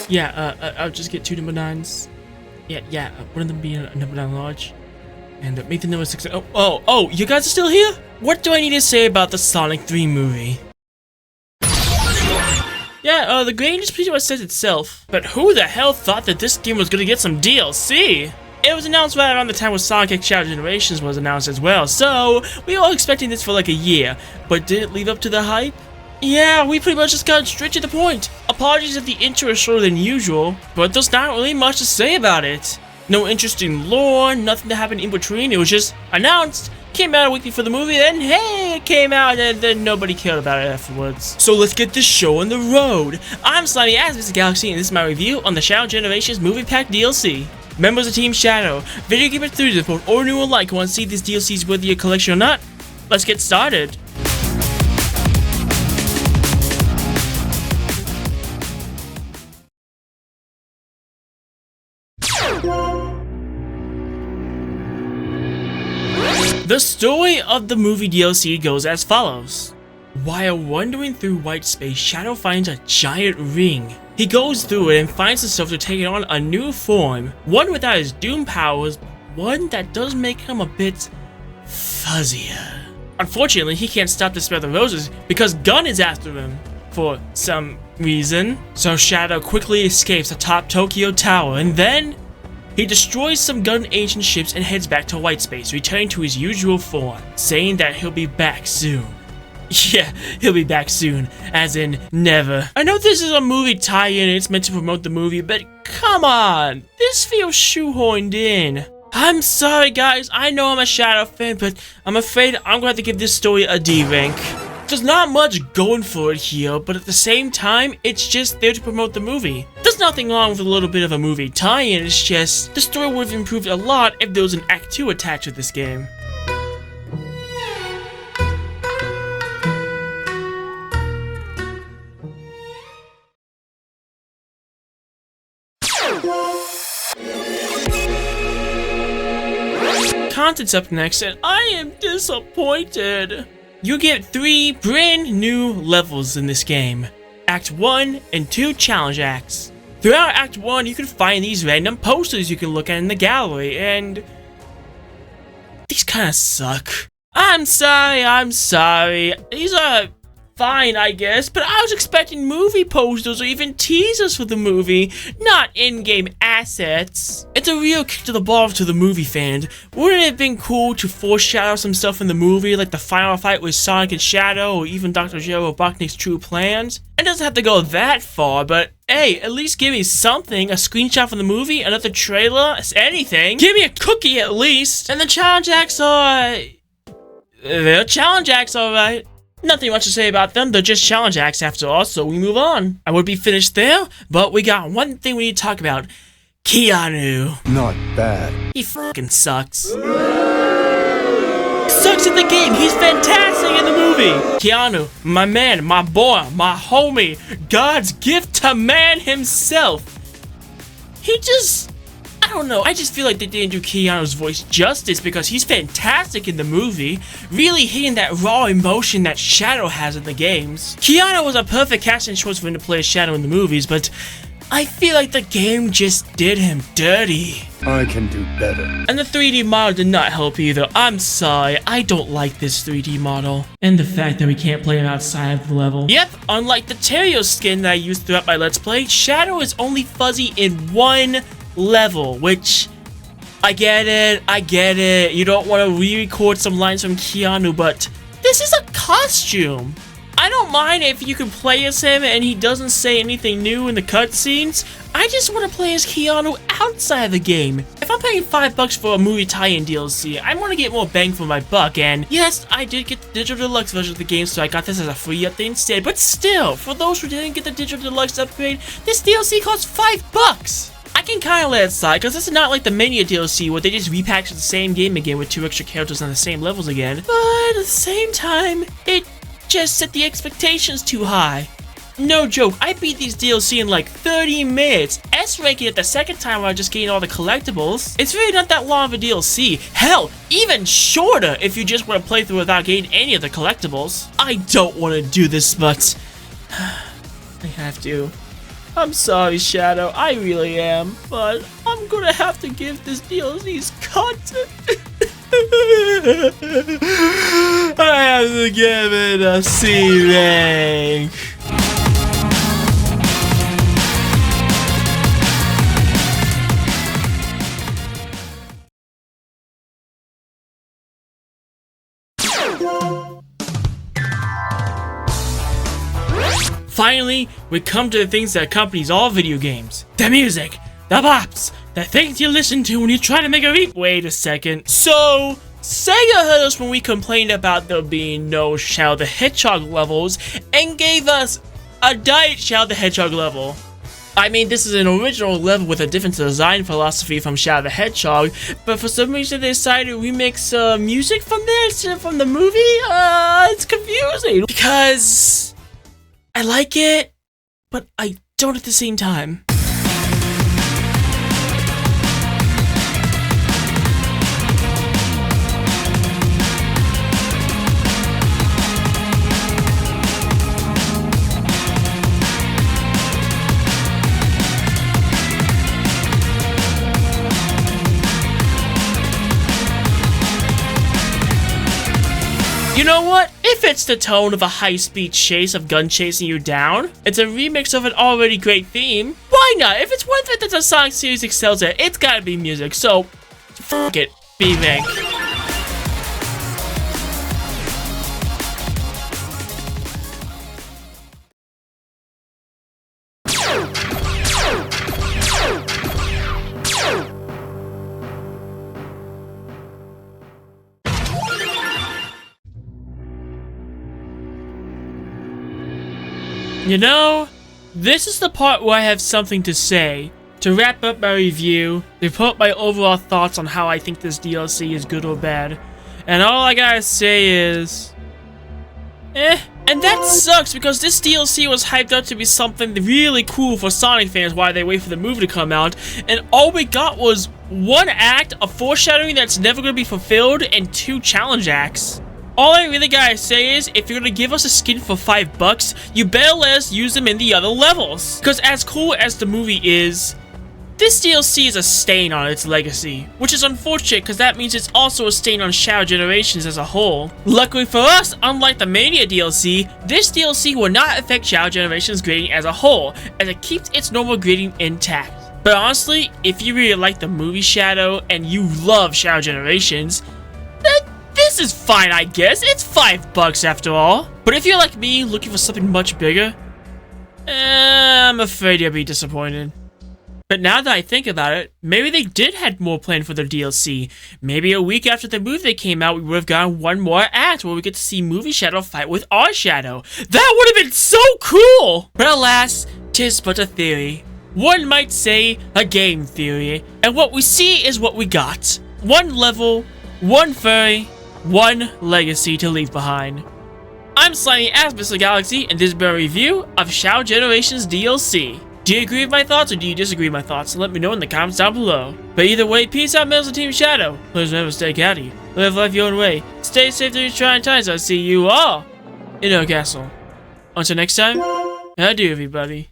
Yeah, I'll just get 2 number 9s. Yeah, one of them being a number 9 large. And make the number 6. Oh, you guys are still here? What do I need to say about the Sonic 3 movie? Yeah, the game just pretty much says itself. But who the hell thought that this game was gonna get some DLC? It was announced right around the time when Sonic X Shadow Generations was announced as well, so we were all expecting this for like a year. But did it live up to the hype? Yeah, we pretty much just got straight to the point. Apologies if the intro is shorter than usual, but there's not really much to say about it. No interesting lore, nothing to happen in between. It was just announced, came out a week before the movie, then hey, it came out, and then nobody cared about it afterwards. So let's get this show on the road. I'm Slimy as Mr. Galaxy, and this is my review on the Shadow Generations Movie Pack DLC. Members of Team Shadow, video game enthusiasts, both or new alike, want to see these DLCs whether your collection or not? Let's get started. The story of the movie DLC goes as follows. While wandering through white space, Shadow finds a giant ring. He goes through it and finds himself to take on a new form, one without his doom powers, one that does make him a bit fuzzier. Unfortunately, he can't stop the smell of the roses because Gun is after him for some reason. So Shadow quickly escapes atop Tokyo Tower, and then he destroys some Gun ancient ships and heads back to white space, returning to his usual form, saying that he'll be back soon. Yeah, he'll be back soon, as in never. I know this is a movie tie-in and it's meant to promote the movie, but come on, this feels shoehorned in. I'm sorry guys, I know I'm a Shadow fan, but I'm afraid I'm gonna have to give this story a D rank. There's not much going for it here, but at the same time, it's just there to promote the movie. There's nothing wrong with a little bit of a movie tie-in, it's just the story would have improved a lot if there was an Act 2 attached to this game. Content's up next, and I am disappointed. You get 3 brand new levels in this game. Act 1 and 2 challenge acts. Throughout Act 1, you can find these random posters you can look at in the gallery, and these kinda suck. I'm sorry. These are fine, I guess, but I was expecting movie posters or even teasers for the movie, not in-game assets. It's a real kick to the balls to the movie fan. Wouldn't it have been cool to foreshadow some stuff in the movie, like the final fight with Sonic and Shadow, or even Dr. Zero Robotnik's true plans? It doesn't have to go that far, but hey, at least give me something, a screenshot from the movie, another trailer, anything. Give me a cookie at least. And the challenge acts are... they're challenge acts, alright. Nothing much to say about them, they're just challenge acts after all, so we move on. I would be finished there, but we got one thing we need to talk about. Keanu. Not bad. He fucking sucks. He sucks in the game, he's fantastic in the movie. Keanu, my man, my boy, my homie, God's gift to man himself. He just... I don't know, I just feel like they didn't do Keanu's voice justice because he's fantastic in the movie, really hitting that raw emotion that Shadow has in the games. Keanu was a perfect casting choice for him to play Shadow in the movies, but I feel like the game just did him dirty. I can do better. And the 3D model did not help either. I'm sorry, I don't like this 3D model. And the fact that we can't play him outside of the level. Yep, unlike the Terrio skin that I used throughout my Let's Play, Shadow is only fuzzy in one level, which I get it, you don't want to re-record some lines from Keanu, but this is a costume. I don't mind if you can play as him and he doesn't say anything new in the cutscenes. I just want to play as Keanu outside the game. If I'm paying $5 for a movie tie-in DLC, I want to get more bang for my buck, and yes, I did get the digital deluxe version of the game, so I got this as a free update instead, but still, for those who didn't get the digital deluxe upgrade, this DLC costs $5. I can kinda let it slide, because this is not like the Mania DLC where they just repackage the same game again with 2 extra characters on the same levels again, but at the same time, it just set the expectations too high. No joke, I beat these DLC in like 30 minutes. S-ranking it the second time while just getting all the collectibles. It's really not that long of a DLC. Hell, even shorter if you just want to play through without getting any of the collectibles. I don't want to do this, but I have to. I'm sorry, Shadow, I really am, but I'm gonna have to give this DLC's content. I have to give it a C rank. Finally, we come to the things that accompanies all video games. The music, the bops, the things you listen to when you try to make a beat. Wait a second. So, Sega heard us when we complained about there being no Shadow the Hedgehog levels and gave us a Diet Shadow the Hedgehog level. I mean, this is an original level with a different design philosophy from Shadow the Hedgehog, but for some reason they decided to remix music from there instead of from the movie? It's confusing. Because I like it, but I don't at the same time. You know what? It fits the tone of a high-speed chase of gun chasing you down. It's a remix of an already great theme. Why not? If it's one thing that the Sonic series excels at, it's gotta be music, so fuck it. B-rank. You know, this is the part where I have something to say. To wrap up my review, report my overall thoughts on how I think this DLC is good or bad. And all I gotta say is... And that sucks because this DLC was hyped up to be something really cool for Sonic fans while they wait for the movie to come out. And all we got was one act of foreshadowing that's never gonna be fulfilled and 2 challenge acts. All I really gotta say is, if you're gonna give us a skin for $5, you better let us use them in the other levels. Because as cool as the movie is, this DLC is a stain on its legacy. Which is unfortunate, because that means it's also a stain on Shadow Generations as a whole. Luckily for us, unlike the Mania DLC, this DLC will not affect Shadow Generations grading as a whole, as it keeps its normal grading intact. But honestly, if you really like the movie Shadow, and you love Shadow Generations, then this is fine, I guess. It's $5 after all. But if you're like me, looking for something much bigger, I'm afraid you'll be disappointed. But now that I think about it, maybe they did have more planned for their DLC. Maybe a week after the movie came out, we would have gotten one more act where we get to see Movie Shadow fight with our Shadow. That would have been so cool! But alas, 'tis but a theory. One might say a game theory. And what we see is what we got. One level, one furry, one legacy to leave behind. I'm Slimy as Mr. Galaxy, and this has been a review of Shadow Generations DLC. Do you agree with my thoughts or do you disagree with my thoughts? Let me know in the comments down below. But either way, peace out, members of Team Shadow. Please remember to stay catty. Live life your own way. Stay safe through these trying times. I'll see you all in our castle. Until next time, adieu everybody.